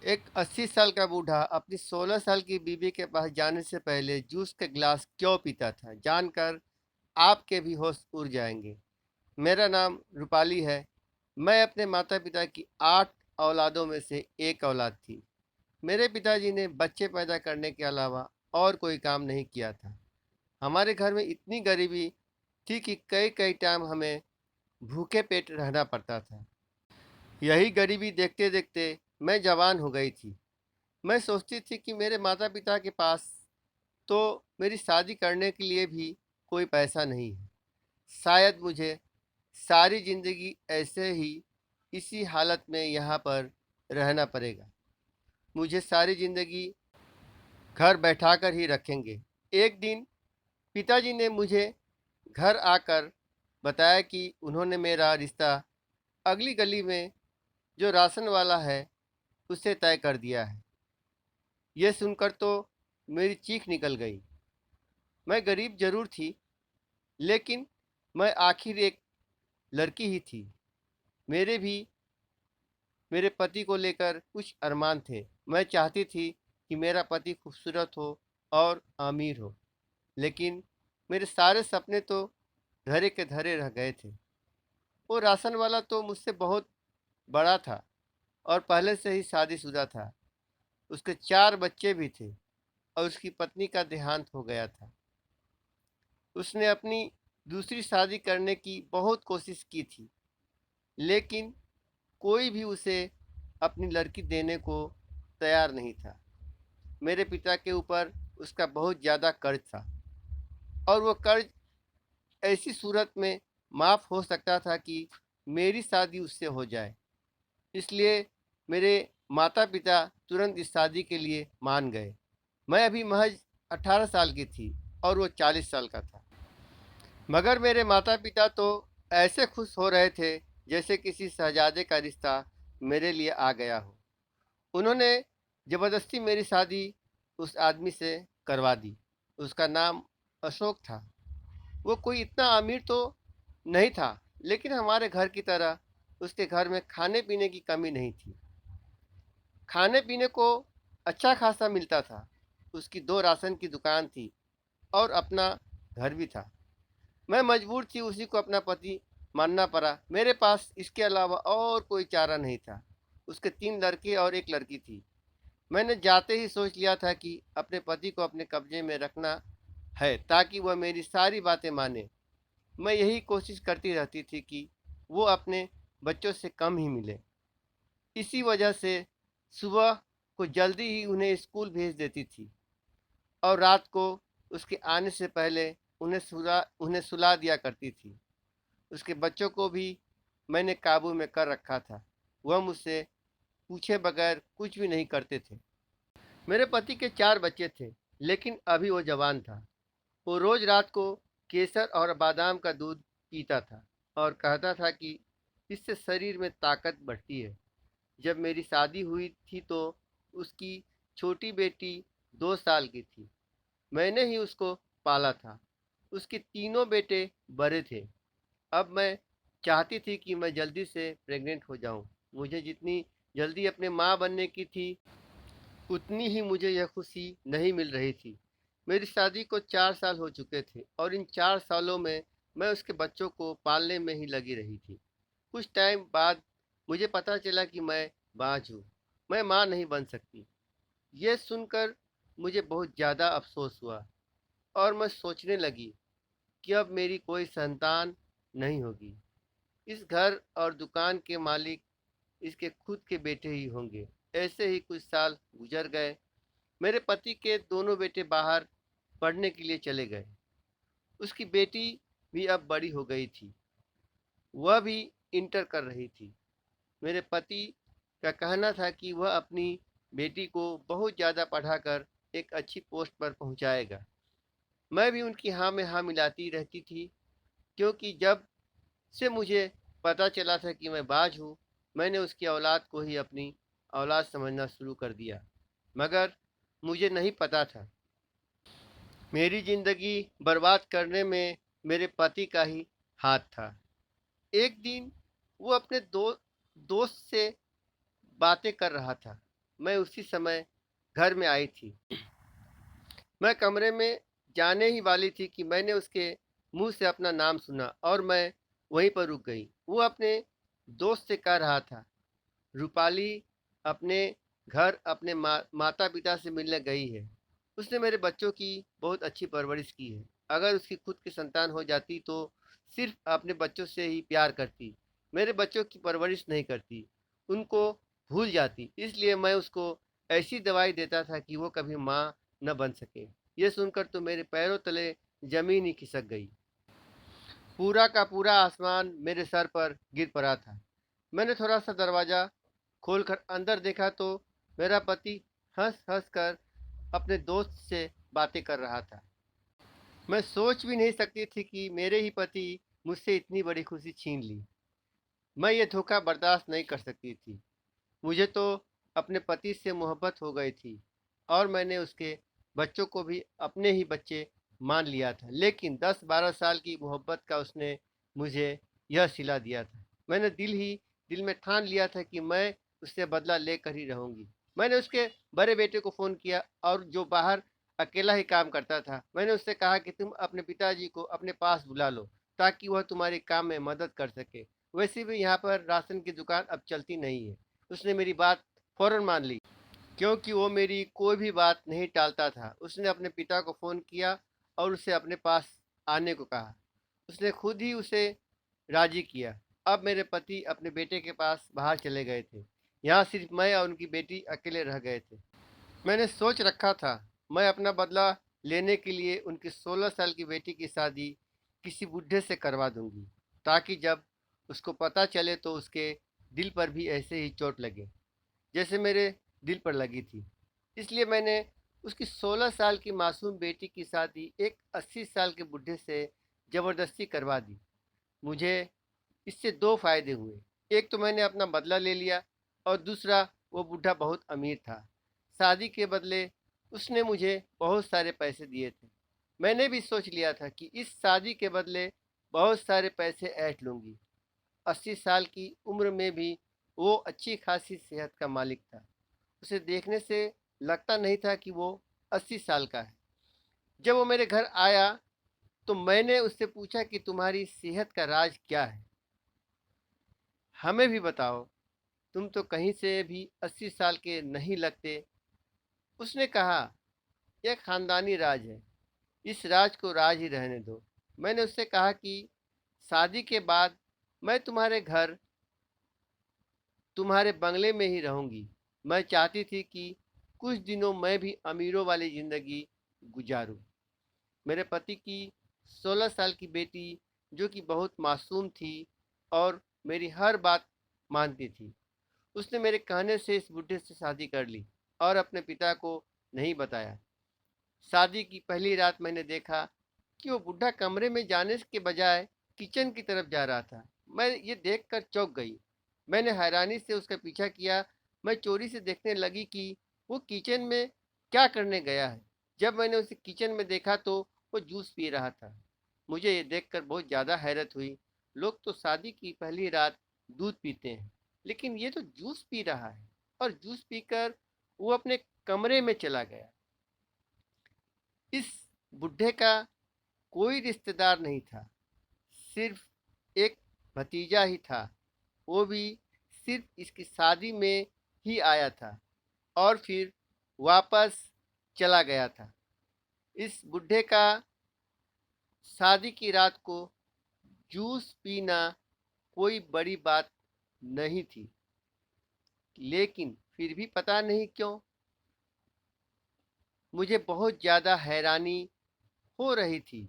एक 80 साल का बूढ़ा अपनी 16 साल की बीवी के पास जाने से पहले जूस के गिलास क्यों पीता था, जानकर आपके भी होश उड़ जाएंगे। मेरा नाम रूपाली है। मैं अपने माता-पिता की 8 औलादों में से एक औलाद थी। मेरे पिताजी ने बच्चे पैदा करने के अलावा और कोई काम नहीं किया था। हमारे घर में इतनी गरीबी थी कि कई-कई टाइम हमें भूखे पेट रहना पड़ता था। यही गरीबी देखते-देखते मैं जवान हो गई थी। मैं सोचती थी कि मेरे माता-पिता के पास तो मेरी शादी करने के लिए भी कोई पैसा नहीं है। शायद मुझे सारी ज़िंदगी ऐसे ही इसी हालत में यहाँ पर रहना पड़ेगा। मुझे सारी ज़िंदगी घर बैठाकर ही रखेंगे। एक दिन पिताजी ने मुझे घर आकर बताया कि उन्होंने मेरा रिश्ता अगली गली में जो राशन वाला है, उससे तय कर दिया है। ये सुनकर तो मेरी चीख निकल गई। मैं गरीब ज़रूर थी, लेकिन मैं आखिर एक लड़की ही थी। मेरे भी मेरे पति को लेकर कुछ अरमान थे। मैं चाहती थी कि मेरा पति खूबसूरत हो और अमीर हो, लेकिन मेरे सारे सपने तो धरे के धरे रह गए थे। वो राशन वाला तो मुझसे बहुत बड़ा था और पहले से ही शादीशुदा था। उसके 4 बच्चे भी थे और उसकी पत्नी का देहांत हो गया था। उसने अपनी दूसरी शादी करने की बहुत कोशिश की थी, लेकिन कोई भी उसे अपनी लड़की देने को तैयार नहीं था। मेरे पिता के ऊपर उसका बहुत ज़्यादा कर्ज था और वो कर्ज ऐसी सूरत में माफ़ हो सकता था कि मेरी शादी उससे हो जाए। इसलिए मेरे माता-पिता तुरंत इस शादी के लिए मान गए। मैं अभी महज़ 18 साल की थी और वो 40 साल का था। मगर मेरे माता-पिता तो ऐसे खुश हो रहे थे जैसे किसी शहज़ादे का रिश्ता मेरे लिए आ गया हो। उन्होंने ज़बरदस्ती मेरी शादी उस आदमी से करवा दी। उसका नाम अशोक था। वो कोई इतना अमीर तो नहीं था, लेकिन हमारे घर की तरह उसके घर में खाने-पीने की कमी नहीं थी। खाने-पीने को अच्छा खासा मिलता था। उसकी 2 राशन की दुकान थी और अपना घर भी था। मैं मजबूर थी उसी को अपना पति मानना पड़ा। मेरे पास इसके अलावा और कोई चारा नहीं था। उसके 3 लड़के और 1 लड़की थी। मैंने जाते ही सोच लिया था कि अपने पति को अपने कब्जे में रखना है ताकि वह मेरी सारी बातें माने। मैं यही कोशिश करती रहती थी कि वो अपने बच्चों से कम ही मिले। इसी वजह से सुबह को जल्दी ही उन्हें स्कूल भेज देती थी और रात को उसके आने से पहले उन्हें सुला दिया करती थी। उसके बच्चों को भी मैंने काबू में कर रखा था। वह मुझसे पूछे बगैर कुछ भी नहीं करते थे। मेरे पति के 4 बच्चे थे, लेकिन अभी वो जवान था। वो रोज रात को केसर और बादाम का दूध पीता था और कहता था कि इससे शरीर में ताकत बढ़ती है। जब मेरी शादी हुई थी तो उसकी छोटी बेटी 2 साल की थी। मैंने ही उसको पाला था। उसके तीनों बेटे बड़े थे। अब मैं चाहती थी कि मैं जल्दी से प्रेग्नेंट हो जाऊं। मुझे जितनी जल्दी अपने माँ बनने की थी, उतनी ही मुझे यह खुशी नहीं मिल रही थी। मेरी शादी को 4 साल हो चुके थे और इन 4 सालों में मैं उसके बच्चों को पालने में ही लगी रही थी। कुछ टाइम बाद मुझे पता चला कि मैं बाँझ हूँ। मैं माँ नहीं बन सकती। ये सुनकर मुझे बहुत ज़्यादा अफ़सोस हुआ और मैं सोचने लगी कि अब मेरी कोई संतान नहीं होगी। इस घर और दुकान के मालिक इसके खुद के बेटे ही होंगे। ऐसे ही कुछ साल गुज़र गए। मेरे पति के दोनों बेटे बाहर पढ़ने के लिए चले गए। उसकी बेटी भी अब बड़ी हो गई थी। वह भी इंटर कर रही थी। मेरे पति का कहना था कि वह अपनी बेटी को बहुत ज़्यादा पढ़ाकर एक अच्छी पोस्ट पर पहुंचाएगा। मैं भी उनकी हाँ में हाँ मिलाती रहती थी, क्योंकि जब से मुझे पता चला था कि मैं बाज हूँ, मैंने उसकी औलाद को ही अपनी औलाद समझना शुरू कर दिया। मगर मुझे नहीं पता था मेरी ज़िंदगी बर्बाद करने में मेरे पति का ही हाथ था। एक दिन वो अपने दोस्त से बातें कर रहा था। मैं उसी समय घर में आई थी। मैं कमरे में जाने ही वाली थी कि मैंने उसके मुंह से अपना नाम सुना और मैं वहीं पर रुक गई। वो अपने दोस्त से कह रहा था, रूपाली अपने घर अपने माता पिता से मिलने गई है। उसने मेरे बच्चों की बहुत अच्छी परवरिश की है। अगर उसकी खुद की संतान हो जाती तो सिर्फ अपने बच्चों से ही प्यार करती, मेरे बच्चों की परवरिश नहीं करती, उनको भूल जाती। इसलिए मैं उसको ऐसी दवाई देता था कि वो कभी माँ न बन सके। ये सुनकर तो मेरे पैरों तले जमीन ही खिसक गई। पूरा का पूरा आसमान मेरे सर पर गिर पड़ा था। मैंने थोड़ा सा दरवाज़ा खोलकर अंदर देखा तो मेरा पति हंस हंस कर अपने दोस्त से बातें कर रहा था। मैं सोच भी नहीं सकती थी कि मेरे ही पति मुझसे इतनी बड़ी खुशी छीन ली। मैं ये धोखा बर्दाश्त नहीं कर सकती थी। मुझे तो अपने पति से मोहब्बत हो गई थी और मैंने उसके बच्चों को भी अपने ही बच्चे मान लिया था। लेकिन 10-12 साल की मोहब्बत का उसने मुझे यह सिला दिया था। मैंने दिल में ठान लिया था कि मैं उससे बदला लेकर ही रहूंगी। मैंने उसके बड़े बेटे को फ़ोन किया और जो बाहर अकेला ही काम करता था, मैंने उससे कहा कि तुम अपने पिताजी को अपने पास बुला लो ताकि वह तुम्हारे काम में मदद कर सके। वैसे भी यहाँ पर राशन की दुकान अब चलती नहीं है। उसने मेरी बात फ़ौरन मान ली, क्योंकि वो मेरी कोई भी बात नहीं टालता था। उसने अपने पिता को फ़ोन किया और उसे अपने पास आने को कहा। उसने खुद ही उसे राज़ी किया। अब मेरे पति अपने बेटे के पास बाहर चले गए थे। यहाँ सिर्फ मैं और उनकी बेटी अकेले रह गए थे। मैंने सोच रखा था, मैं अपना बदला लेने के लिए उनकी 16 साल की बेटी की शादी किसी बुढ़े से करवा दूंगी, ताकि जब उसको पता चले तो उसके दिल पर भी ऐसे ही चोट लगे जैसे मेरे दिल पर लगी थी। इसलिए मैंने उसकी 16 साल की मासूम बेटी की शादी एक 80 साल के बुढ़े से ज़बरदस्ती करवा दी। मुझे इससे दो फायदे हुए। एक तो मैंने अपना बदला ले लिया और दूसरा, वो बूढ़ा बहुत अमीर था। शादी के बदले उसने मुझे बहुत सारे पैसे दिए थे। मैंने भी सोच लिया था कि इस शादी के बदले बहुत सारे पैसे ऐंठ लूँगी। 80 साल की उम्र में भी वो अच्छी खासी सेहत का मालिक था। उसे देखने से लगता नहीं था कि वो 80 साल का है। जब वो मेरे घर आया तो मैंने उससे पूछा कि तुम्हारी सेहत का राज क्या है? हमें भी बताओ, तुम तो कहीं से भी 80 साल के नहीं लगते। उसने कहा, यह खानदानी राज है, इस राज को राज ही रहने दो। मैंने उससे कहा कि शादी के बाद मैं तुम्हारे घर, तुम्हारे बंगले में ही रहूंगी। मैं चाहती थी कि कुछ दिनों मैं भी अमीरों वाली ज़िंदगी गुजारूं। मेरे पति की 16 साल की बेटी, जो कि बहुत मासूम थी और मेरी हर बात मानती थी, उसने मेरे कहने से इस बुढ़े से शादी कर ली और अपने पिता को नहीं बताया। शादी की पहली रात मैंने देखा कि वो बुढ़ा कमरे में जाने के बजाय किचन की तरफ जा रहा था। मैं ये देखकर चौंक गई। मैंने हैरानी से उसका पीछा किया। मैं चोरी से देखने लगी कि वो किचन में क्या करने गया है। जब मैंने उसे किचन में देखा तो वो जूस पी रहा था। मुझे ये देखकर बहुत ज़्यादा हैरत हुई। लोग तो शादी की पहली रात दूध पीते हैं, लेकिन ये तो जूस पी रहा है। और जूस पीकर वो अपने कमरे में चला गया। इस बुढ़े का कोई रिश्तेदार नहीं था, सिर्फ एक भतीजा ही था। वो भी सिर्फ इसकी शादी में ही आया था और फिर वापस चला गया था। इस बुढ़े का शादी की रात को जूस पीना कोई बड़ी बात नहीं थी, लेकिन फिर भी पता नहीं क्यों मुझे बहुत ज़्यादा हैरानी हो रही थी।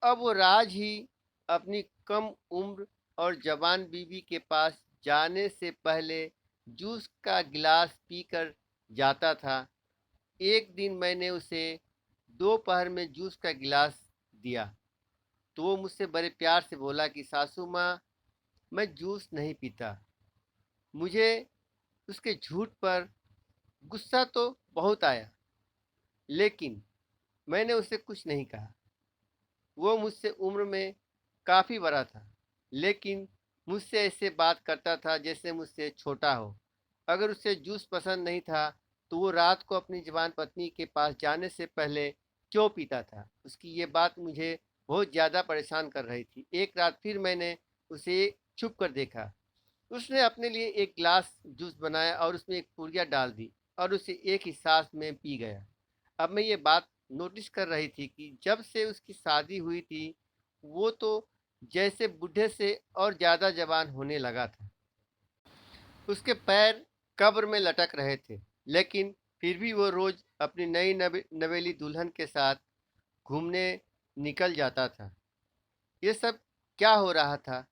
अब वो राज ही अपनी कम उम्र और जवान बीवी के पास जाने से पहले जूस का गिलास पीकर जाता था। एक दिन मैंने उसे दोपहर में जूस का गिलास दिया तो वो मुझसे बड़े प्यार से बोला कि सासू माँ, मैं जूस नहीं पीता। मुझे उसके झूठ पर गुस्सा तो बहुत आया, लेकिन मैंने उसे कुछ नहीं कहा। वो मुझसे उम्र में काफ़ी बड़ा था, लेकिन मुझसे ऐसे बात करता था जैसे मुझसे छोटा हो। अगर उसे जूस पसंद नहीं था तो वो रात को अपनी जवान पत्नी के पास जाने से पहले क्यों पीता था। उसकी ये बात मुझे बहुत ज़्यादा परेशान कर रही थी। एक रात फिर मैंने उसे छुप कर देखा। उसने अपने लिए एक ग्लास जूस बनाया और उसमें एक पुड़िया डाल दी और उसे एक ही सांस में पी गया। अब मैं ये बात नोटिस कर रही थी कि जब से उसकी शादी हुई थी वो तो जैसे बूढ़े से और ज़्यादा जवान होने लगा था। उसके पैर कब्र में लटक रहे थे, लेकिन फिर भी वो रोज अपनी नई नवेली दुल्हन के साथ घूमने निकल जाता था। ये सब क्या हो रहा था,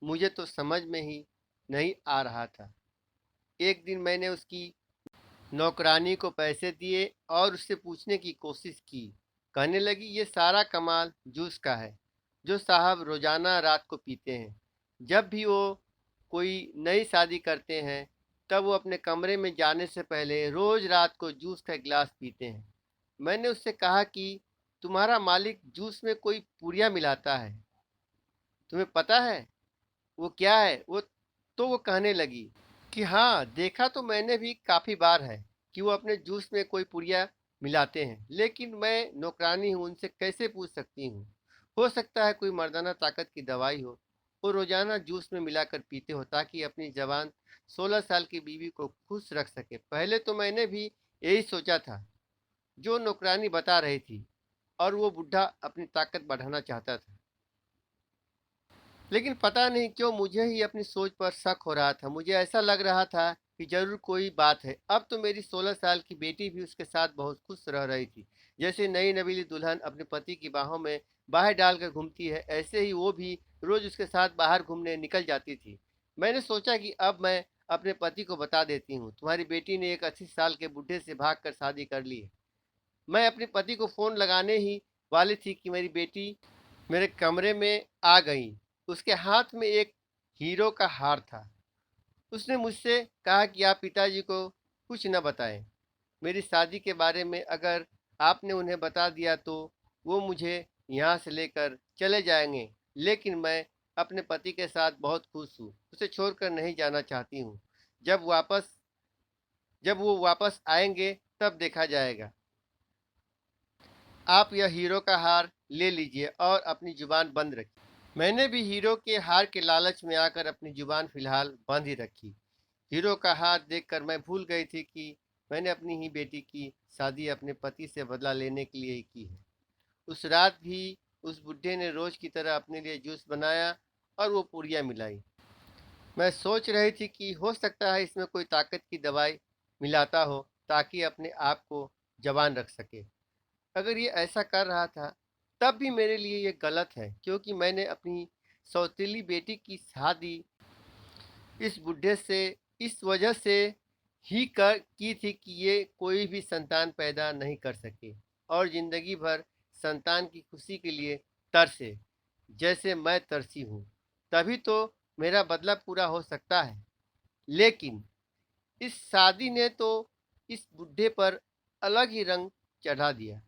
मुझे तो समझ में ही नहीं आ रहा था। एक दिन मैंने उसकी नौकरानी को पैसे दिए और उससे पूछने की कोशिश की। कहने लगी, ये सारा कमाल जूस का है जो साहब रोजाना रात को पीते हैं। जब भी वो कोई नई शादी करते हैं तब वो अपने कमरे में जाने से पहले रोज रात को जूस का गिलास पीते हैं। मैंने उससे कहा कि तुम्हारा मालिक जूस में कोई पुड़िया मिलाता है, तुम्हें पता है वो क्या है वो। तो वो कहने लगी कि हाँ, देखा तो मैंने भी काफ़ी बार है कि वो अपने जूस में कोई पुड़िया मिलाते हैं, लेकिन मैं नौकरानी हूँ, उनसे कैसे पूछ सकती हूँ। हो सकता है कोई मर्दाना ताकत की दवाई हो। वो रोजाना जूस में मिलाकर पीते हो ताकि अपनी जवान 16 साल की बीवी को खुश रख सके। पहले तो मैंने भी यही सोचा था जो नौकरानी बता रही थी, और वो बुढ़ा अपनी ताकत बढ़ाना चाहता था। लेकिन पता नहीं क्यों मुझे ही अपनी सोच पर शक हो रहा था। मुझे ऐसा लग रहा था कि जरूर कोई बात है। अब तो मेरी 16 साल की बेटी भी उसके साथ बहुत खुश रह रही थी। जैसे नई नवीली दुल्हन अपने पति की बाहों में बाहें डालकर घूमती है, ऐसे ही वो भी रोज उसके साथ बाहर घूमने निकल जाती थी। मैंने सोचा कि अब मैं अपने पति को बता देती हूँ, तुम्हारी बेटी ने एक 80 साल के बूढ़े से भागकर शादी कर ली है। मैं अपने पति को फोन लगाने ही वाली थी कि मेरी बेटी मेरे कमरे में आ गई। उसके हाथ में एक हीरो का हार था। उसने मुझसे कहा कि आप पिताजी को कुछ न बताएं। मेरी शादी के बारे में अगर आपने उन्हें बता दिया तो वो मुझे यहाँ से लेकर चले जाएंगे। लेकिन मैं अपने पति के साथ बहुत खुश हूँ, उसे छोड़कर नहीं जाना चाहती हूँ। जब वापस जब वो वापस आएंगे तब देखा जाएगा। आप यह हीरो का हार ले लीजिए और अपनी जुबान बंद रखिए। मैंने भी हीरो के हार के लालच में आकर अपनी जुबान फिलहाल बंद ही रखी। हीरो का हार देखकर मैं भूल गई थी कि मैंने अपनी ही बेटी की शादी अपने पति से बदला लेने के लिए ही की है। उस रात भी उस बुढ़े ने रोज की तरह अपने लिए जूस बनाया और वो पूड़ियाँ मिलाई। मैं सोच रही थी कि हो सकता है इसमें कोई ताकत की दवाई मिलाता हो ताकि अपने आप को जवान रख सके। अगर ये ऐसा कर रहा था तब भी मेरे लिए ये गलत है, क्योंकि मैंने अपनी सौतेली बेटी की शादी इस बुढ़े से इस वजह से ही कर की थी कि ये कोई भी संतान पैदा नहीं कर सके और जिंदगी भर संतान की खुशी के लिए तरसे, जैसे मैं तरसी हूँ। तभी तो मेरा बदला पूरा हो सकता है। लेकिन इस शादी ने तो इस बुढ़े पर अलग ही रंग चढ़ा दिया।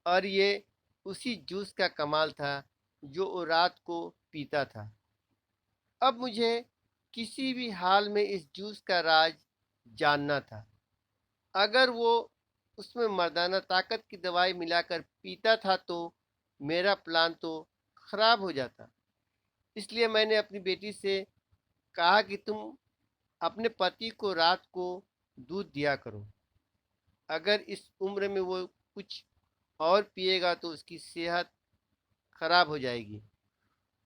और ये उसी जूस का कमाल था जो वो रात को पीता था। अब मुझे किसी भी हाल में इस जूस का राज जानना था। अगर वो उसमें मर्दाना ताकत की दवाई मिलाकर पीता था तो मेरा प्लान तो खराब हो जाता। इसलिए मैंने अपनी बेटी से कहा कि तुम अपने पति को रात को दूध दिया करो। अगर इस उम्र में वो कुछ और पिएगा तो उसकी सेहत खराब हो जाएगी।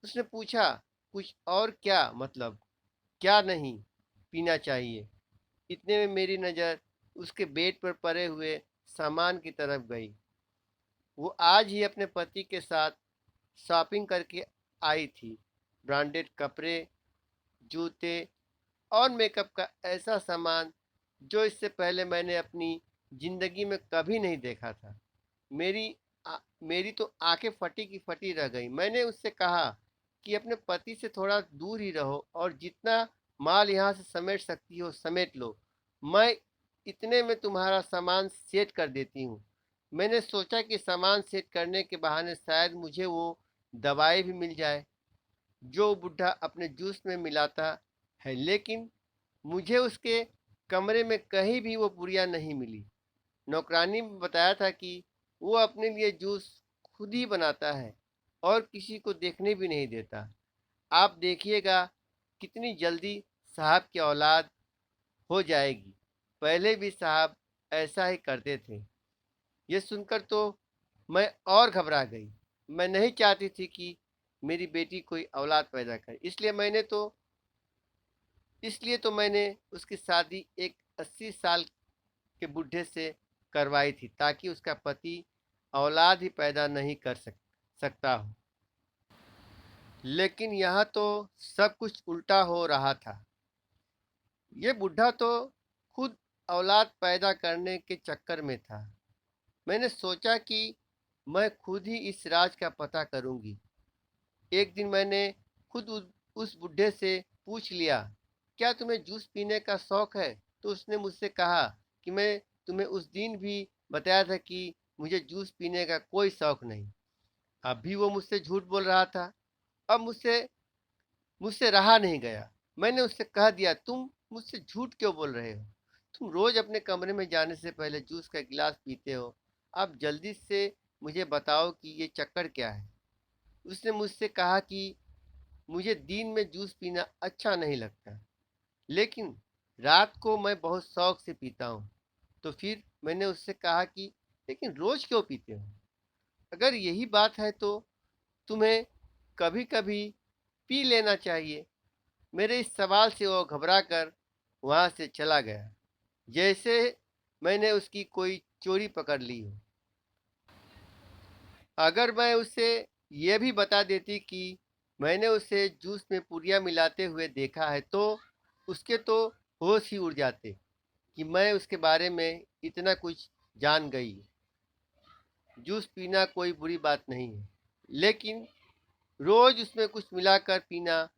उसने पूछा, कुछ और क्या मतलब, क्या नहीं पीना चाहिए। इतने में मेरी नज़र उसके बेड पर पड़े हुए सामान की तरफ गई। वो आज ही अपने पति के साथ शॉपिंग करके आई थी। ब्रांडेड कपड़े, जूते और मेकअप का ऐसा सामान जो इससे पहले मैंने अपनी ज़िंदगी में कभी नहीं देखा था। मेरी मेरी तो आंखें फटी की फटी रह गई। मैंने उससे कहा कि अपने पति से थोड़ा दूर ही रहो और जितना माल यहाँ से समेट सकती हो समेट लो। मैं इतने में तुम्हारा सामान सेट कर देती हूँ। मैंने सोचा कि सामान सेट करने के बहाने शायद मुझे वो दवाई भी मिल जाए जो बुढ़ा अपने जूस में मिलाता है। लेकिन मुझे उसके कमरे में कहीं भी वो पुड़िया नहीं मिली। नौकरानी ने बताया था कि वो अपने लिए जूस खुद ही बनाता है और किसी को देखने भी नहीं देता। आप देखिएगा कितनी जल्दी साहब की औलाद हो जाएगी। पहले भी साहब ऐसा ही करते थे। ये सुनकर तो मैं और घबरा गई। मैं नहीं चाहती थी कि मेरी बेटी कोई औलाद पैदा करे। इसलिए तो मैंने उसकी शादी एक 80 साल के बूढ़े से करवाई थी ताकि उसका पति औलाद ही पैदा नहीं कर सकता हो। लेकिन यहाँ तो सब कुछ उल्टा हो रहा था। ये बुढ़ा तो खुद औलाद पैदा करने के चक्कर में था। मैंने सोचा कि मैं खुद ही इस राज का पता करूंगी। एक दिन मैंने खुद उस बुढ़े से पूछ लिया, क्या तुम्हें जूस पीने का शौक है? तो उसने मुझसे कहा कि मैं तुम्हें उस दिन भी बताया था कि मुझे जूस पीने का कोई शौक नहीं। अब भी वो मुझसे झूठ बोल रहा था। अब मुझसे मुझसे रहा नहीं गया। मैंने उससे कह दिया, तुम मुझसे झूठ क्यों बोल रहे हो? तुम रोज अपने कमरे में जाने से पहले जूस का गिलास पीते हो। आप जल्दी से मुझे बताओ कि ये चक्कर क्या है। उसने मुझसे कहा कि मुझे दिन में जूस पीना अच्छा नहीं लगता, लेकिन रात को मैं बहुत शौक से पीता हूँ। तो फिर मैंने उससे कहा कि लेकिन रोज क्यों पीते हो? अगर यही बात है तो तुम्हें कभी कभी पी लेना चाहिए। मेरे इस सवाल से वो घबरा कर वहाँ से चला गया, जैसे मैंने उसकी कोई चोरी पकड़ ली हो। अगर मैं उसे ये भी बता देती कि मैंने उसे जूस में पुड़िया मिलाते हुए देखा है तो उसके तो होश ही उड़ जाते कि मैं उसके बारे में इतना कुछ जान गई। जूस पीना कोई बुरी बात नहीं है, लेकिन रोज उसमें कुछ मिलाकर पीना,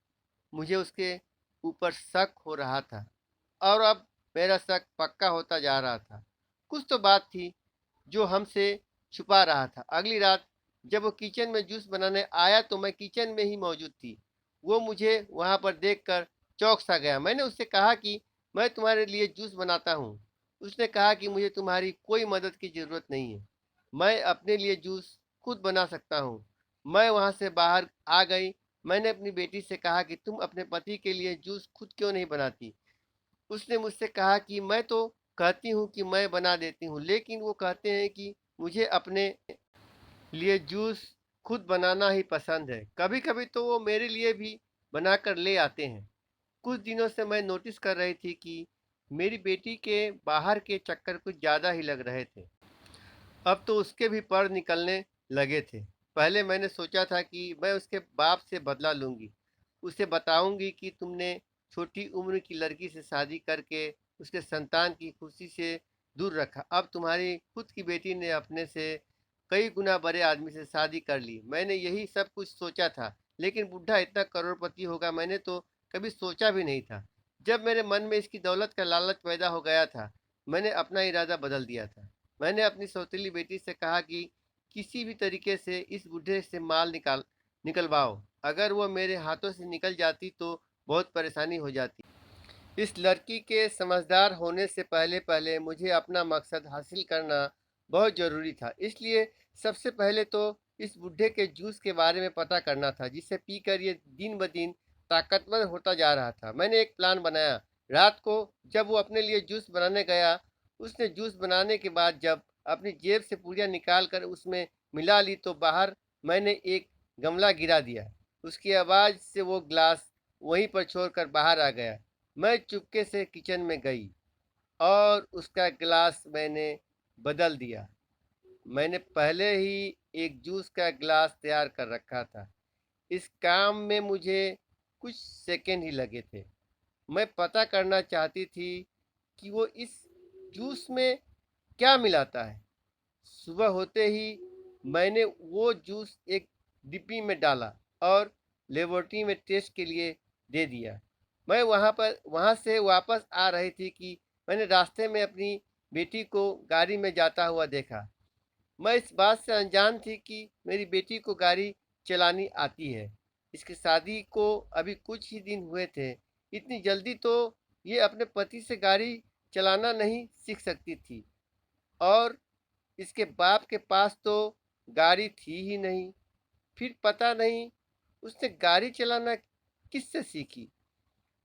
मुझे उसके ऊपर शक हो रहा था। और अब मेरा शक पक्का होता जा रहा था। कुछ तो बात थी जो हमसे छुपा रहा था। अगली रात जब वो किचन में जूस बनाने आया तो मैं किचन में ही मौजूद थी। वो मुझे वहां पर देखकर चौंक सा गया। मैंने उससे कहा कि मैं तुम्हारे लिए जूस बनाता हूँ। उसने कहा कि मुझे तुम्हारी कोई मदद की ज़रूरत नहीं है, मैं अपने लिए जूस खुद बना सकता हूँ। मैं वहाँ से बाहर आ गई। मैंने अपनी बेटी से कहा कि तुम अपने पति के लिए जूस खुद क्यों नहीं बनाती? उसने मुझसे कहा कि मैं तो कहती हूँ कि मैं बना देती हूँ, लेकिन वो कहते हैं कि मुझे अपने लिए जूस खुद बनाना ही पसंद है। कभी कभी तो वो मेरे लिए भी बनाकर ले आते हैं। कुछ दिनों से मैं नोटिस कर रही थी कि मेरी बेटी के बाहर के चक्कर कुछ ज़्यादा ही लग रहे थे। अब तो उसके भी पर निकलने लगे थे। पहले मैंने सोचा था कि मैं उसके बाप से बदला लूंगी, उसे बताऊंगी कि तुमने छोटी उम्र की लड़की से शादी करके उसके संतान की खुशी से दूर रखा। अब तुम्हारी खुद की बेटी ने अपने से कई गुना बड़े आदमी से शादी कर ली। मैंने यही सब कुछ सोचा था, लेकिन बुढ़ा इतना करोड़पति होगा मैंने तो कभी सोचा भी नहीं था। जब मेरे मन में इसकी दौलत का लालच पैदा हो गया था, मैंने अपना इरादा बदल दिया था। मैंने अपनी सौतेली बेटी से कहा कि किसी भी तरीके से इस बूढ़े से माल निकलवाओ। अगर वो मेरे हाथों से निकल जाती तो बहुत परेशानी हो जाती। इस लड़की के समझदार होने से पहले पहले मुझे अपना मकसद हासिल करना बहुत ज़रूरी था। इसलिए सबसे पहले तो इस बूढ़े के जूस के बारे में पता करना था, जिसे पीकर ये दिन ब दिन ताकतवर होता जा रहा था। मैंने एक प्लान बनाया। रात को जब वो अपने लिए जूस बनाने गया, उसने जूस बनाने के बाद जब अपनी जेब से पूरियाँ निकाल कर उसमें मिला ली तो बाहर मैंने एक गमला गिरा दिया। उसकी आवाज़ से वो ग्लास वहीं पर छोड़कर बाहर आ गया। मैं चुपके से किचन में गई और उसका गिलास मैंने बदल दिया। मैंने पहले ही एक जूस का गिलास तैयार कर रखा था। इस काम में मुझे कुछ सेकंड ही लगे थे। मैं पता करना चाहती थी कि वो इस जूस में क्या मिलाता है। सुबह होते ही मैंने वो जूस एक डिब्बी में डाला और लेबोरेटरी में टेस्ट के लिए दे दिया। मैं वहाँ से वापस आ रही थी कि मैंने रास्ते में अपनी बेटी को गाड़ी में जाता हुआ देखा। मैं इस बात से अनजान थी कि मेरी बेटी को गाड़ी चलानी आती है। इसकी शादी को अभी कुछ ही दिन हुए थे। इतनी जल्दी तो ये अपने पति से गाड़ी चलाना नहीं सीख सकती थी और इसके बाप के पास तो गाड़ी थी ही नहीं। फिर पता नहीं उसने गाड़ी चलाना किससे सीखी।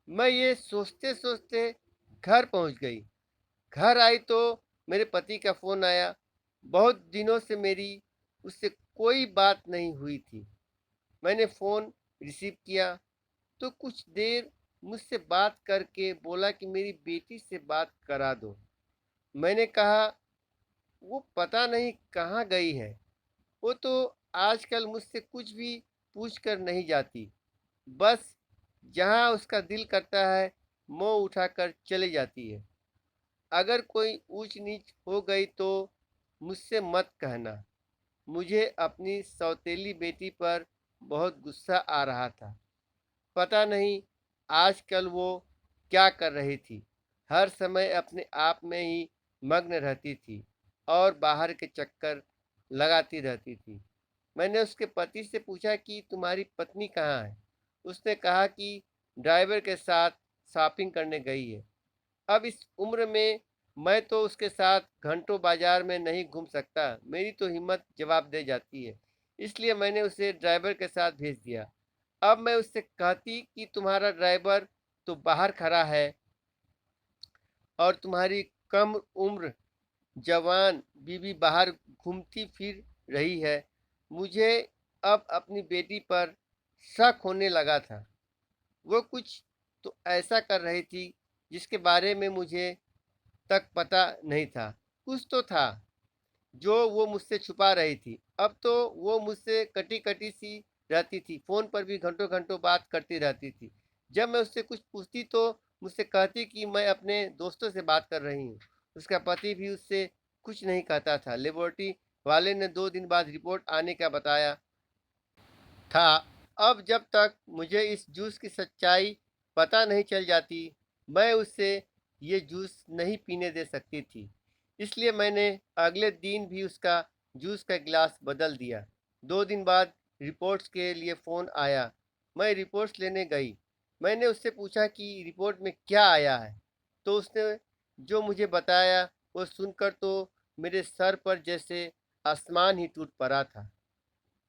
मैं ये सोचते-सोचते घर पहुंच गई। घर आई तो मेरे पति का फ़ोन आया। बहुत दिनों से मेरी उससे कोई बात नहीं हुई थी। मैंने फ़ोन रिसीव किया तो कुछ देर मुझसे बात करके बोला कि मेरी बेटी से बात करा दो। मैंने कहा वो पता नहीं कहाँ गई है। वो तो आजकल मुझसे कुछ भी पूछ कर नहीं जाती। बस जहाँ उसका दिल करता है मुँह उठाकर चली जाती है। अगर कोई ऊँच-नीच हो गई तो मुझसे मत कहना। मुझे अपनी सौतेली बेटी पर बहुत गुस्सा आ रहा था। पता नहीं आजकल वो क्या कर रही थी। हर समय अपने आप में ही मग्न रहती थी और बाहर के चक्कर लगाती रहती थी। मैंने उसके पति से पूछा कि तुम्हारी पत्नी कहाँ है? उसने कहा कि ड्राइवर के साथ शॉपिंग करने गई है। अब इस उम्र में मैं तो उसके साथ घंटों बाजार में नहीं घूम सकता। मेरी तो हिम्मत जवाब दे जाती है। इसलिए मैंने उसे ड्राइवर के साथ भेज दिया। अब मैं उससे कहती कि तुम्हारा ड्राइवर तो बाहर खड़ा है और तुम्हारी कम उम्र जवान बीवी बाहर घूमती फिर रही है। मुझे अब अपनी बेटी पर शक होने लगा था। वो कुछ तो ऐसा कर रही थी जिसके बारे में मुझे तक पता नहीं था। कुछ तो था जो वो मुझसे छुपा रही थी। अब तो वो मुझसे कटी-कटी सी रहती थी, फ़ोन पर भी घंटों-घंटों बात करती रहती थी। जब मैं उससे कुछ पूछती तो मुझसे कहती कि मैं अपने दोस्तों से बात कर रही हूँ। उसका पति भी उससे कुछ नहीं कहता था। लेबोरेटरी वाले ने 2 दिन बाद रिपोर्ट आने का बताया था। अब जब तक मुझे इस जूस की सच्चाई पता नहीं चल जाती, मैं उससे ये जूस नहीं पीने दे सकती थी। इसलिए मैंने अगले दिन भी उसका जूस का गिलास बदल दिया। 2 दिन बाद रिपोर्ट्स के लिए फ़ोन आया। मैं रिपोर्ट्स लेने गई। मैंने उससे पूछा कि रिपोर्ट में क्या आया है? तो उसने जो मुझे बताया वो सुनकर तो मेरे सर पर जैसे आसमान ही टूट पड़ा था।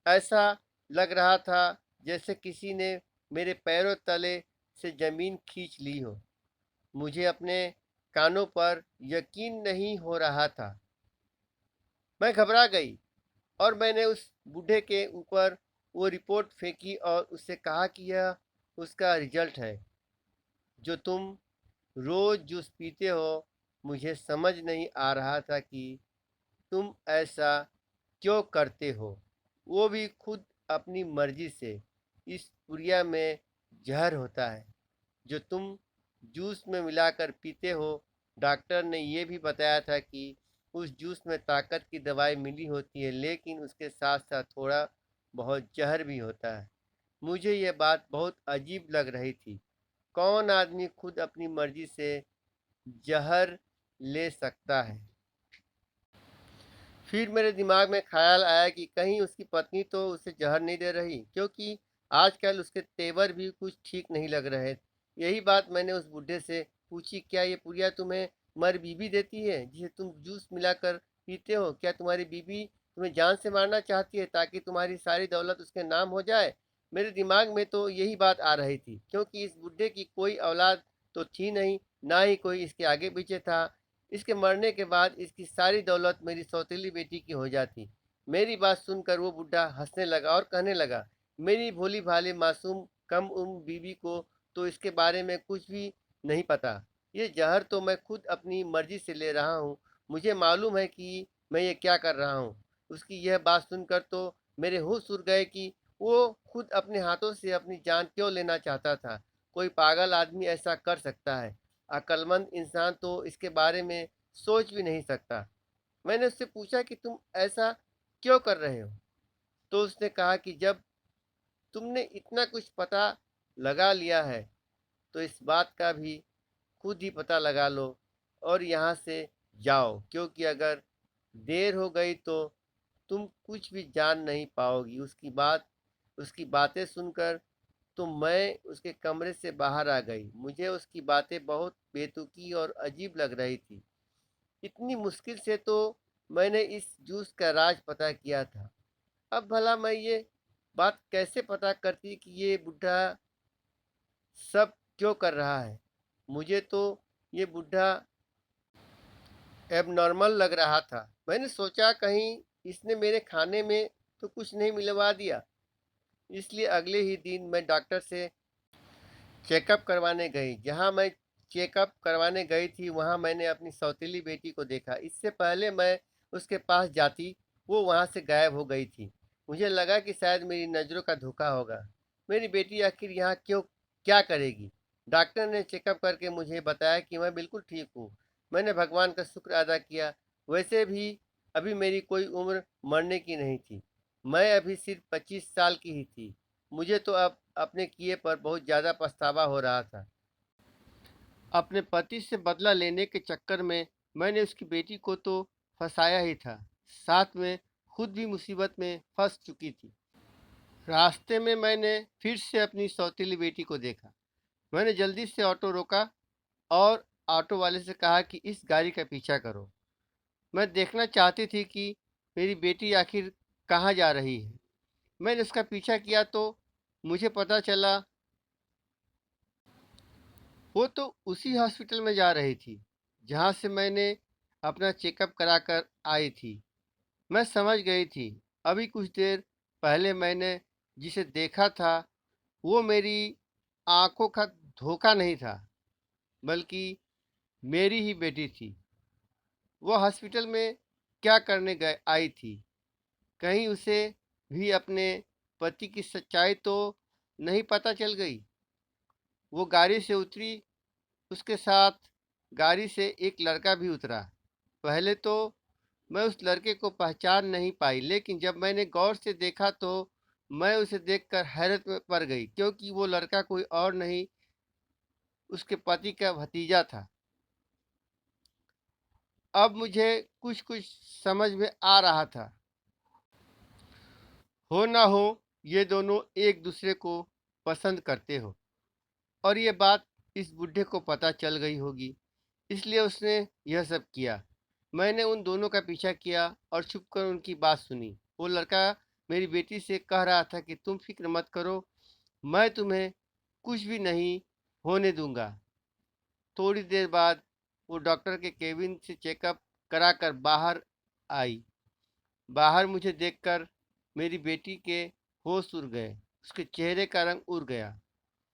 ऐसा लग रहा था जैसे किसी ने मेरे पैरों तले से ज़मीन खींच ली हो। मुझे अपने कानों पर यकीन नहीं हो रहा था। मैं घबरा गई और मैंने उस बूढ़े के ऊपर वो रिपोर्ट फेंकी और उससे कहा कि यह उसका रिजल्ट है जो तुम रोज़ जूस पीते हो। मुझे समझ नहीं आ रहा था कि तुम ऐसा क्यों करते हो, वो भी खुद अपनी मर्जी से। इस पुड़िया में जहर होता है जो तुम जूस में मिलाकर पीते हो। डॉक्टर ने ये भी बताया था कि उस जूस में ताकत की दवाई मिली होती है, लेकिन उसके साथ साथ थोड़ा बहुत जहर भी होता है। मुझे यह बात बहुत अजीब लग रही थी। कौन आदमी खुद अपनी मर्जी से जहर ले सकता है? फिर मेरे दिमाग में ख़्याल आया कि कहीं उसकी पत्नी तो उसे जहर नहीं दे रही, क्योंकि आजकल उसके तेवर भी कुछ ठीक नहीं लग रहे। यही बात मैंने उस बूढ़े से पूछी, क्या ये पुड़िया तुम्हें मर बीबी देती है जिसे तुम जूस मिलाकर पीते हो? क्या तुम्हारी बीबी तुम्हें जान से मारना चाहती है ताकि तुम्हारी सारी दौलत उसके नाम हो जाए? मेरे दिमाग में तो यही बात आ रही थी, क्योंकि इस बूढ़े की कोई औलाद तो थी नहीं, ना ही कोई इसके आगे पीछे था। इसके मरने के बाद इसकी सारी दौलत मेरी सौतेली बेटी की हो जाती। मेरी बात सुनकर वो बुढ़ा हंसने लगा और कहने लगा, मेरी भोली भाली मासूम कम उम्र बीवी को तो इसके बारे में कुछ भी नहीं पता। ये जहर तो मैं खुद अपनी मर्जी से ले रहा हूँ। मुझे मालूम है कि मैं ये क्या कर रहा हूँ। उसकी यह बात सुनकर तो मेरे होश उड़ गए कि वो खुद अपने हाथों से अपनी जान क्यों लेना चाहता था। कोई पागल आदमी ऐसा कर सकता है? अक्लमंद इंसान तो इसके बारे में सोच भी नहीं सकता। मैंने उससे पूछा कि तुम ऐसा क्यों कर रहे हो? तो उसने कहा कि जब तुमने इतना कुछ पता लगा लिया है, तो इस बात का भी खुद ही पता लगा लो और यहाँ से जाओ, क्योंकि अगर देर हो गई तो तुम कुछ भी जान नहीं पाओगी। उसकी बातें सुनकर तो मैं उसके कमरे से बाहर आ गई। मुझे उसकी बातें बहुत बेतुकी और अजीब लग रही थी। इतनी मुश्किल से तो मैंने इस जूस का राज पता किया था। अब भला मैं ये बात कैसे पता करती कि ये बुढ़ा सब क्यों कर रहा है। मुझे तो ये बुढ़ा एबनॉर्मल लग रहा था। मैंने सोचा कहीं इसने मेरे खाने में तो कुछ नहीं मिलवा दिया। इसलिए अगले ही दिन मैं डॉक्टर से चेकअप करवाने गई। जहाँ मैं चेकअप करवाने गई थी वहाँ मैंने अपनी सौतेली बेटी को देखा। इससे पहले मैं उसके पास जाती वो वहाँ से गायब हो गई थी। मुझे लगा कि शायद मेरी नज़रों का धोखा होगा। मेरी बेटी आखिर यहाँ क्यों क्या करेगी। डॉक्टर ने चेकअप करके मुझे बताया कि मैं बिल्कुल ठीक हूँ। मैंने भगवान का शुक्र अदा किया। वैसे भी अभी मेरी कोई उम्र मरने की नहीं थी। मैं अभी सिर्फ 25 साल की ही थी। मुझे तो अब अपने किए पर बहुत ज़्यादा पछतावा हो रहा था। अपने पति से बदला लेने के चक्कर में मैंने उसकी बेटी को तो फंसाया ही था, साथ में खुद भी मुसीबत में फंस चुकी थी। रास्ते में मैंने फिर से अपनी सौतेली बेटी को देखा। मैंने जल्दी से ऑटो रोका और ऑटो वाले से कहा कि इस गाड़ी का पीछा करो। मैं देखना चाहती थी कि मेरी बेटी आखिर कहाँ जा रही है। मैंने उसका पीछा किया तो मुझे पता चला वो तो उसी हॉस्पिटल में जा रही थी जहाँ से मैंने अपना चेकअप करा कर आई थी। मैं समझ गई थी अभी कुछ देर पहले मैंने जिसे देखा था वो मेरी आंखों का धोखा नहीं था, बल्कि मेरी ही बेटी थी। वो हॉस्पिटल में क्या करने गए आई थी। कहीं उसे भी अपने पति की सच्चाई तो नहीं पता चल गई। वो गाड़ी से उतरी। उसके साथ गाड़ी से एक लड़का भी उतरा। पहले तो मैं उस लड़के को पहचान नहीं पाई, लेकिन जब मैंने गौर से देखा तो मैं उसे देखकर हैरत में पड़ गई, क्योंकि वो लड़का कोई और नहीं, उसके पति का भतीजा था। अब मुझे कुछ कुछ समझ में आ रहा था। हो ना हो ये दोनों एक दूसरे को पसंद करते हो और ये बात इस बुढ़े को पता चल गई होगी, इसलिए उसने यह सब किया। मैंने उन दोनों का पीछा किया और छुपकर उनकी बात सुनी। वो लड़का मेरी बेटी से कह रहा था कि तुम फिक्र मत करो, मैं तुम्हें कुछ भी नहीं होने दूंगा। थोड़ी देर बाद वो डॉक्टर के केबिन से चेकअप कराकर बाहर आई। बाहर मुझे देखकर मेरी बेटी के होश उड़ गए। उसके चेहरे का रंग उड़ गया।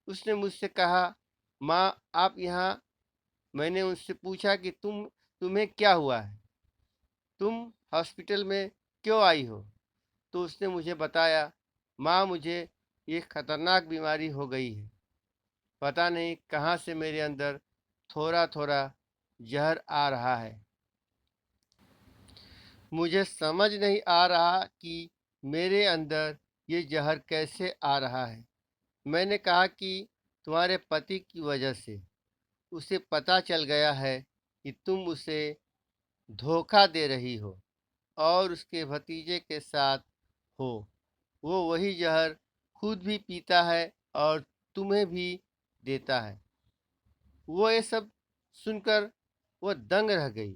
उसने मुझसे कहा, माँ आप यहाँ। मैंने उससे पूछा कि तुम्हें क्या हुआ है, तुम हॉस्पिटल में क्यों आई हो। तो उसने मुझे बताया, माँ मुझे ये खतरनाक बीमारी हो गई है। पता नहीं कहाँ से मेरे अंदर थोड़ा थोड़ा जहर आ रहा है। मुझे समझ नहीं आ रहा कि मेरे अंदर ये जहर कैसे आ रहा है। मैंने कहा कि तुम्हारे पति की वजह से उसे पता चल गया है कि तुम उसे धोखा दे रही हो और उसके भतीजे के साथ हो। वो वही जहर खुद भी पीता है और तुम्हें भी देता है। वो ये सब सुनकर वो दंग रह गई।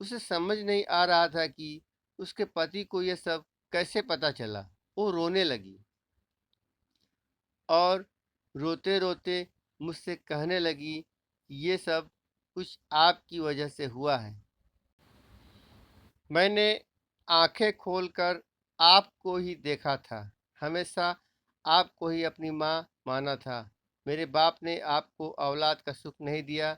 उसे समझ नहीं आ रहा था कि उसके पति को ये सब कैसे पता चला। वो रोने लगी और रोते रोते मुझसे कहने लगी कि ये सब कुछ आपकी वजह से हुआ है। मैंने आंखें खोलकर आपको ही देखा था, हमेशा आपको ही अपनी माँ माना था। मेरे बाप ने आपको औलाद का सुख नहीं दिया,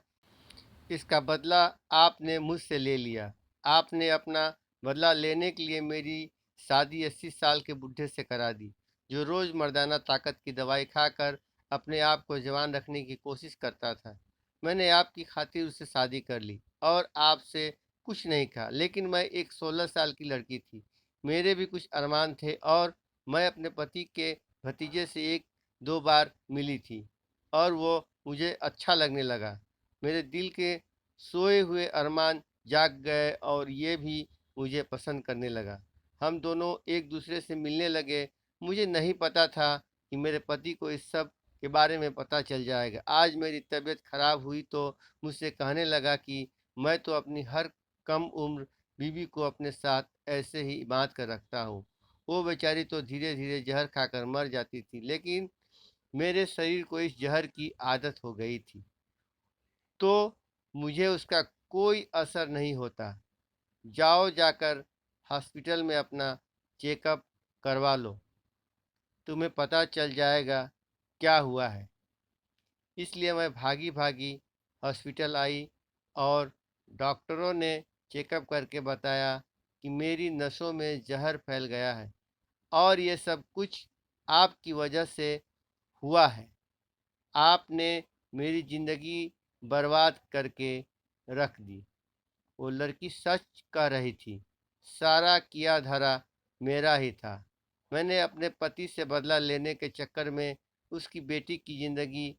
इसका बदला आपने मुझसे ले लिया। आपने अपना बदला लेने के लिए मेरी शादी 80 साल के बूढ़े से करा दी, जो रोज़ मर्दाना ताकत की दवाई खाकर अपने आप को जवान रखने की कोशिश करता था। मैंने आपकी खातिर उससे शादी कर ली और आपसे कुछ नहीं कहा, लेकिन मैं एक 16 साल की लड़की थी। मेरे भी कुछ अरमान थे और मैं अपने पति के भतीजे से एक दो बार मिली थी और वो मुझे अच्छा लगने लगा। मेरे दिल के सोए हुए अरमान जाग गए और ये भी मुझे पसंद करने लगा। हम दोनों एक दूसरे से मिलने लगे। मुझे नहीं पता था कि मेरे पति को इस सब के बारे में पता चल जाएगा। आज मेरी तबीयत खराब हुई तो मुझसे कहने लगा कि मैं तो अपनी हर कम उम्र बीवी को अपने साथ ऐसे ही बांध कर रखता हूँ। वो बेचारी तो धीरे धीरे जहर खाकर मर जाती थी, लेकिन मेरे शरीर को इस जहर की आदत हो गई थी, तो मुझे उसका कोई असर नहीं होता। जाओ, जाकर हॉस्पिटल में अपना चेकअप करवा लो, तुम्हें पता चल जाएगा क्या हुआ है। इसलिए मैं भागी भागी हॉस्पिटल आई और डॉक्टरों ने चेकअप करके बताया कि मेरी नसों में जहर फैल गया है और ये सब कुछ आपकी वजह से हुआ है। आपने मेरी ज़िंदगी बर्बाद करके रख दी। वो लड़की सच कह रही थी। सारा किया धरा मेरा ही था। मैंने अपने पति से बदला लेने के चक्कर में उसकी बेटी की ज़िंदगी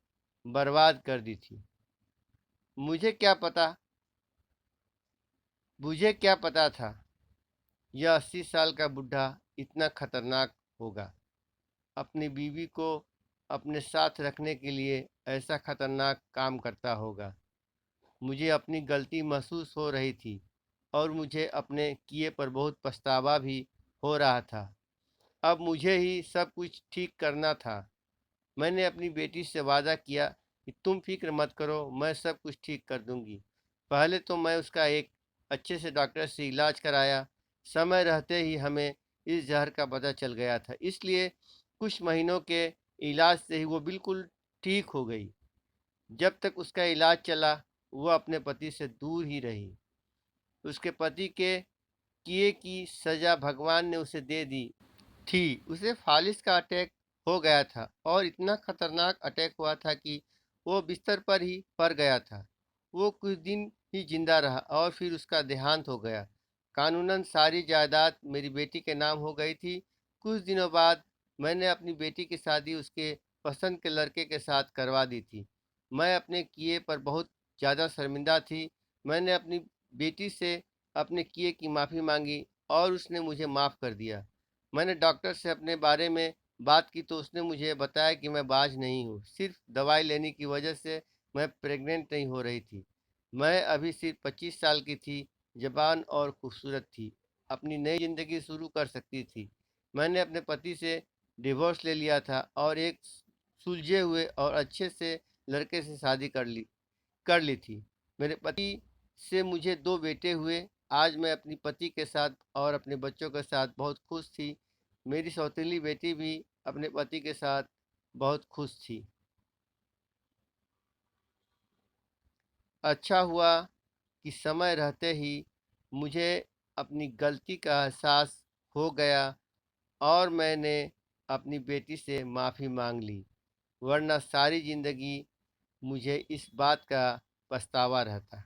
बर्बाद कर दी थी। मुझे क्या पता मुझे क्या पता था यह 80 साल का बुढ़ा इतना खतरनाक होगा। अपनी बीवी को अपने साथ रखने के लिए ऐसा खतरनाक काम करता होगा। मुझे अपनी गलती महसूस हो रही थी और मुझे अपने किए पर बहुत पछतावा भी हो रहा था। अब मुझे ही सब कुछ ठीक करना था। मैंने अपनी बेटी से वादा किया कि तुम फिक्र मत करो, मैं सब कुछ ठीक कर दूंगी। पहले तो मैं उसका एक अच्छे से डॉक्टर से इलाज कराया। समय रहते ही हमें इस जहर का पता चल गया था, इसलिए कुछ महीनों के इलाज से ही वो बिल्कुल ठीक हो गई। जब तक उसका इलाज चला, वह अपने पति से दूर ही रही। उसके पति के किए की सजा भगवान ने उसे दे दी थी। उसे फालिस का अटैक हो गया था और इतना खतरनाक अटैक हुआ था कि वो बिस्तर पर ही पड़ गया था। वो कुछ दिन ही जिंदा रहा और फिर उसका देहांत हो गया। कानूनन सारी जायदाद मेरी बेटी के नाम हो गई थी। कुछ दिनों बाद मैंने अपनी बेटी की शादी उसके पसंद के लड़के के साथ करवा दी थी। मैं अपने किए पर बहुत ज़्यादा शर्मिंदा थी। मैंने अपनी बेटी से अपने किए की माफ़ी मांगी और उसने मुझे माफ़ कर दिया। मैंने डॉक्टर से अपने बारे में बात की तो उसने मुझे बताया कि मैं बाज नहीं हूँ, सिर्फ दवाई लेने की वजह से मैं प्रेग्नेंट नहीं हो रही थी। मैं अभी सिर्फ 25 साल की थी, जवान और खूबसूरत थी, अपनी नई ज़िंदगी शुरू कर सकती थी। मैंने अपने पति से डिवोर्स ले लिया था और एक सुलझे हुए और अच्छे से लड़के से शादी कर ली थी। मेरे पति से मुझे 2 बेटे हुए। आज मैं अपनी पति के साथ और अपने बच्चों के साथ बहुत खुश थी। मेरी सौतेली बेटी भी अपने पति के साथ बहुत खुश थी। अच्छा हुआ कि समय रहते ही मुझे अपनी गलती का एहसास हो गया और मैंने अपनी बेटी से माफ़ी मांग ली, वरना सारी ज़िंदगी मुझे इस बात का पछतावा रहता।